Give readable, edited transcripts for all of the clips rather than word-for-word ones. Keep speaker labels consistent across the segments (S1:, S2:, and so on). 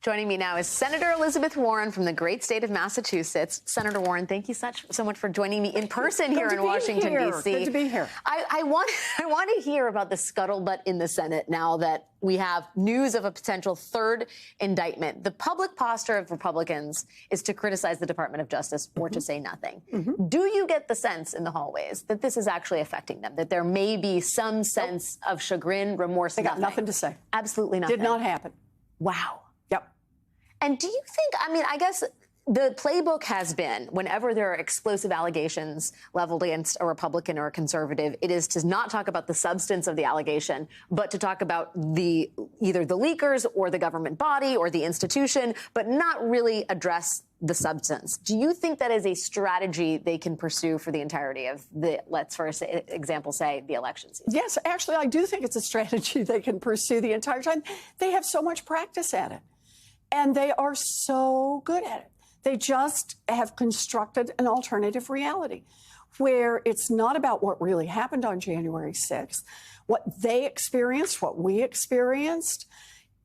S1: Joining me now is Senator Elizabeth Warren from the great state of Massachusetts. Senator Warren, thank you so much for joining me in person here in Washington, D.C.
S2: Good to be here.
S1: I want to hear about the scuttlebutt in the Senate now that we have news of a potential third indictment. The public posture of Republicans is to criticize the Department of Justice or to say nothing. Do you get the sense in the hallways that this is actually affecting them, that there may be some sense of chagrin, remorse?
S2: They got nothing to say.
S1: Absolutely nothing.
S2: Did not happen.
S1: Wow.
S2: Yep.
S1: And do you think, I guess the playbook has been, whenever there are explosive allegations leveled against a Republican or a conservative, it is to not talk about the substance of the allegation, but to talk about either the leakers or the government body or the institution, but not really address the substance. Do you think that is a strategy they can pursue for the entirety of let's for example, say, the election season?
S2: Yes, actually, I do think it's a strategy they can pursue the entire time. They have so much practice at it, and they are so good at it. They just have constructed an alternative reality where it's not about what really happened on January 6th, what they experienced, what we experienced.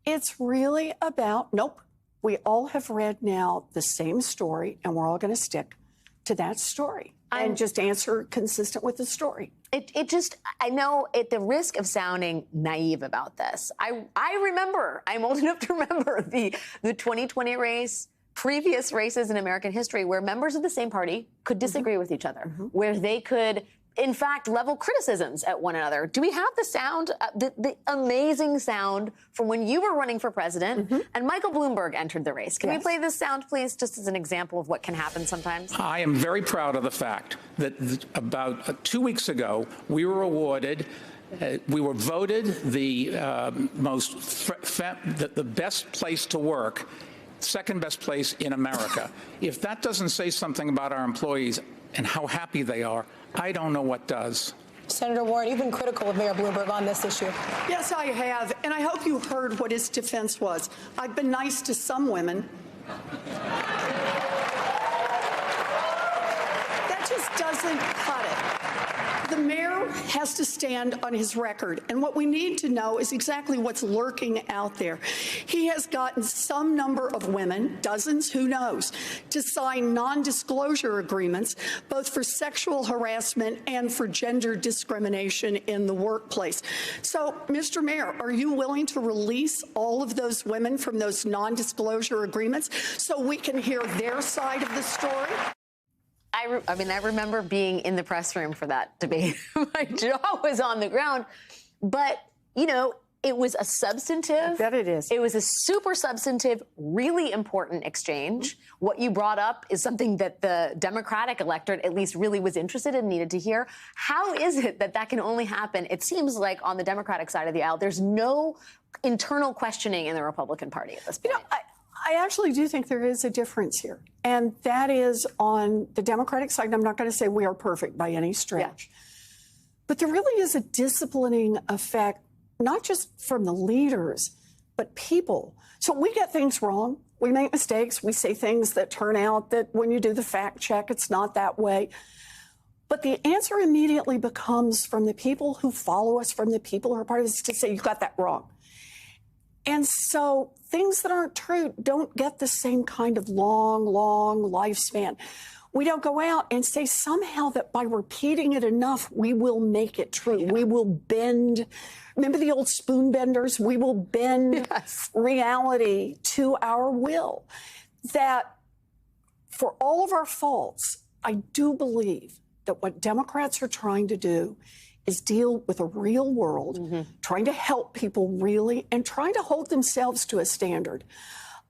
S2: It's really about, nope, we all have read now the same story, and we're all going to stick to that story and just answer consistent with the story.
S1: I know at the risk of sounding naive about this, I remember, I'm old enough to remember the 2020 race, previous races in American history where members of the same party could disagree with each other, where they could, in fact, level criticisms at one another. Do we have the sound, the amazing sound from when you were running for president and Michael Bloomberg entered the race? Can we play this sound, please, just as an example of what can happen sometimes?
S3: I am very proud of the fact that about 2 weeks ago, we were awarded we were voted the the best place to work, second best place in America. If that doesn't say something about our employees and how happy they are, I don't know what does.
S4: Senator Warren, you've been critical of Mayor Bloomberg on this issue.
S2: Yes, I have, and I hope you heard what his defense was. I've been nice to some women. That just doesn't cut it. The mayor has to stand on his record, and what we need to know is exactly what's lurking out there. He has gotten some number of women, dozens, who knows, to sign non-disclosure agreements, both for sexual harassment and for gender discrimination in the workplace. So, Mr. Mayor, are you willing to release all of those women from those non-disclosure agreements so we can hear their side of the story?
S1: I remember being in the press room for that debate. My jaw was on the ground. But, you know, it was a substantive. I
S2: bet it is.
S1: It was a super substantive, really important exchange. What you brought up is something that the Democratic electorate at least really was interested in, needed to hear. How is it that that can only happen? It seems like on the Democratic side of the aisle, there's no internal questioning in the Republican Party at this point.
S2: You know, I actually do think there is a difference here, and that is on the Democratic side. And I'm not going to say we are perfect by any stretch, but there really is a disciplining effect, not just from the leaders, but people. So we get things wrong. We make mistakes. We say things that turn out that when you do the fact check, it's not that way. But the answer immediately becomes from the people who follow us, from the people who are part of this, to say, you got that wrong. And so things that aren't true don't get the same kind of long lifespan. We don't go out and say somehow that by repeating it enough, we will make it true. Yeah. We will bend. Remember the old spoon benders? We will bend reality to our will. That for all of our faults, I do believe that what Democrats are trying to do is deal with a real world, trying to help people really, and trying to hold themselves to a standard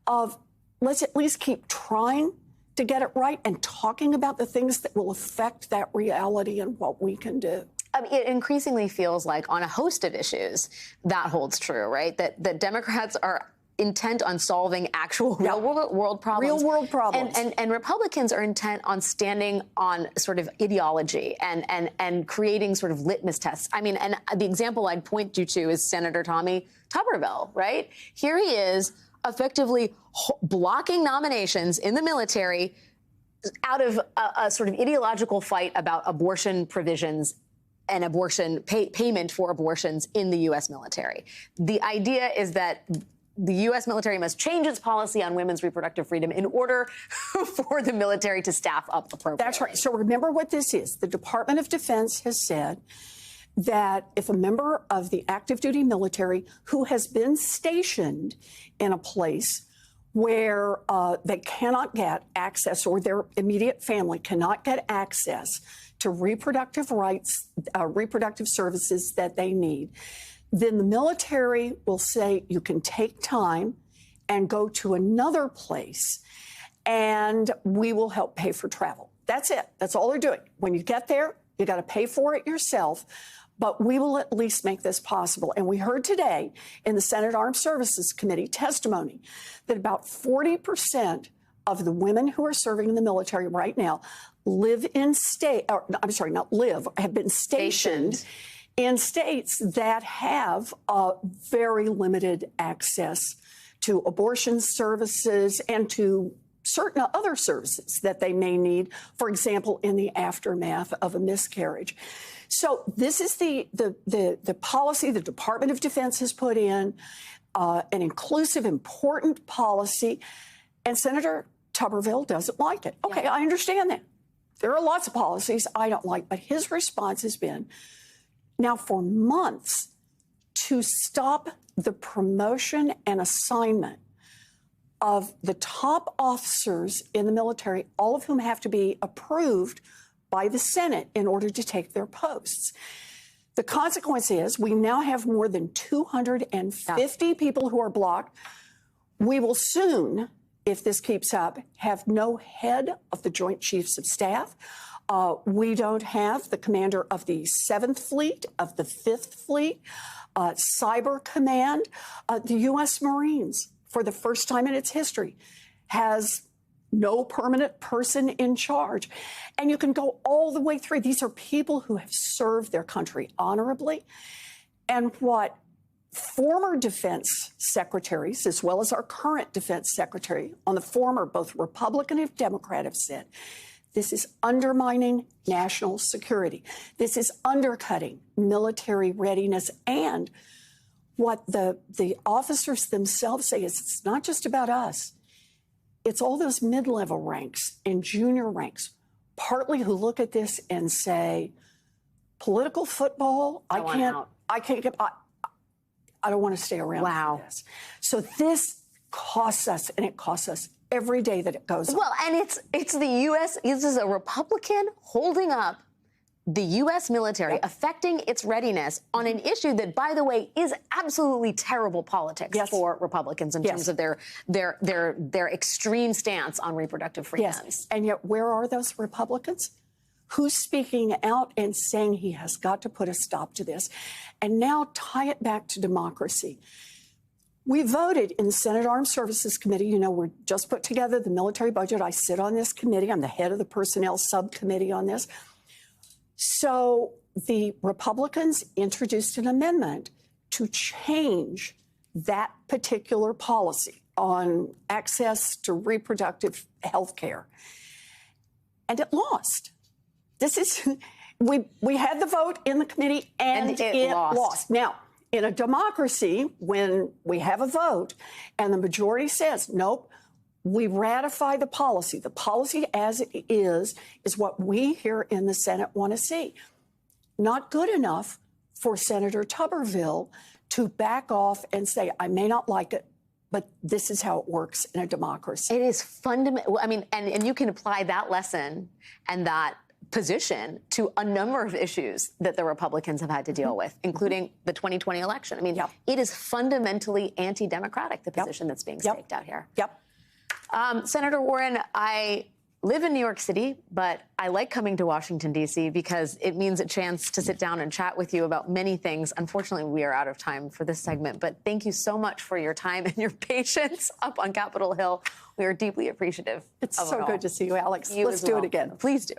S2: of let's at least keep trying to get it right and talking about the things that will affect that reality and what we can do.
S1: It increasingly feels like on a host of issues that holds true, right? That Democrats are intent on solving actual real world problems.
S2: Real world problems.
S1: And Republicans are intent on standing on sort of ideology and creating sort of litmus tests. I mean, and the example I'd point you to is Senator Tommy Tuberville, right? Here he is effectively blocking nominations in the military out of a sort of ideological fight about abortion provisions and abortion payment for abortions in the U.S. military. The idea is that the U.S. military must change its policy on women's reproductive freedom in order for the military to staff up appropriately.
S2: That's right. So remember what this is. The Department of Defense has said that if a member of the active duty military who has been stationed in a place where they cannot get access, or their immediate family cannot get access to reproductive rights, reproductive services that they need, then the military will say you can take time and go to another place and we will help pay for travel. That's it. That's all they're doing. When you get there, you got to pay for it yourself. But we will at least make this possible. And we heard today in the Senate Armed Services Committee testimony that about 40% of the women who are serving in the military right now live in have been stationed in states that have very limited access to abortion services and to certain other services that they may need, for example, in the aftermath of a miscarriage. So this is the policy the Department of Defense has put in, an inclusive, important policy, and Senator Tuberville doesn't like it. Okay, I understand that. There are lots of policies I don't like, but his response has been, now for months, to stop the promotion and assignment of the top officers in the military, all of whom have to be approved by the Senate in order to take their posts. The consequence is we now have more than 250 people who are blocked. We will soon, if this keeps up, have no head of the Joint Chiefs of Staff. We don't have the commander of the 7th Fleet, of the 5th Fleet, Cyber Command. The U.S. Marines, for the first time in its history, has no permanent person in charge. And you can go all the way through. These are people who have served their country honorably. And what former defense secretaries, as well as our current defense secretary, on the former, both Republican and Democrat, have said, this is undermining national security. This is undercutting military readiness. And what the officers themselves say is it's not just about us. It's all those mid-level ranks and junior ranks, partly who look at this and say, political football, I don't want to stay around for this. So this costs us, and it costs us every day that it goes on.
S1: Well, and it's the U.S. This is a Republican holding up the U.S. military, affecting its readiness on an issue that, by the way, is absolutely terrible politics for Republicans in terms of their extreme stance on reproductive freedoms.
S2: Yes, and yet where are those Republicans? Who's speaking out and saying he has got to put a stop to this? And now tie it back to democracy. We voted in the Senate Armed Services Committee. You know, we just put together the military budget. I sit on this committee. I'm the head of the personnel subcommittee on this. So the Republicans introduced an amendment to change that particular policy on access to reproductive health care. And it lost. This is, we had the vote in the committee and it lost. Now, in a democracy, when we have a vote and the majority says, nope, we ratify the policy. The policy as it is what we here in the Senate want to see. Not good enough for Senator Tuberville to back off and say, I may not like it, but this is how it works in a democracy.
S1: It is fundamental. I mean, and you can apply that lesson and that position to a number of issues that the Republicans have had to deal with, including the 2020 election. I mean, it is fundamentally anti-democratic, the position that's being staked out here. Senator Warren, I live in New York City, but I like coming to Washington, D.C. because it means a chance to sit down and chat with you about many things. Unfortunately, we are out of time for this segment, but thank you so much for your time and your patience up on Capitol Hill. We are deeply appreciative.
S2: It's so good to see you, Alex. Let's do it again.
S1: Please do.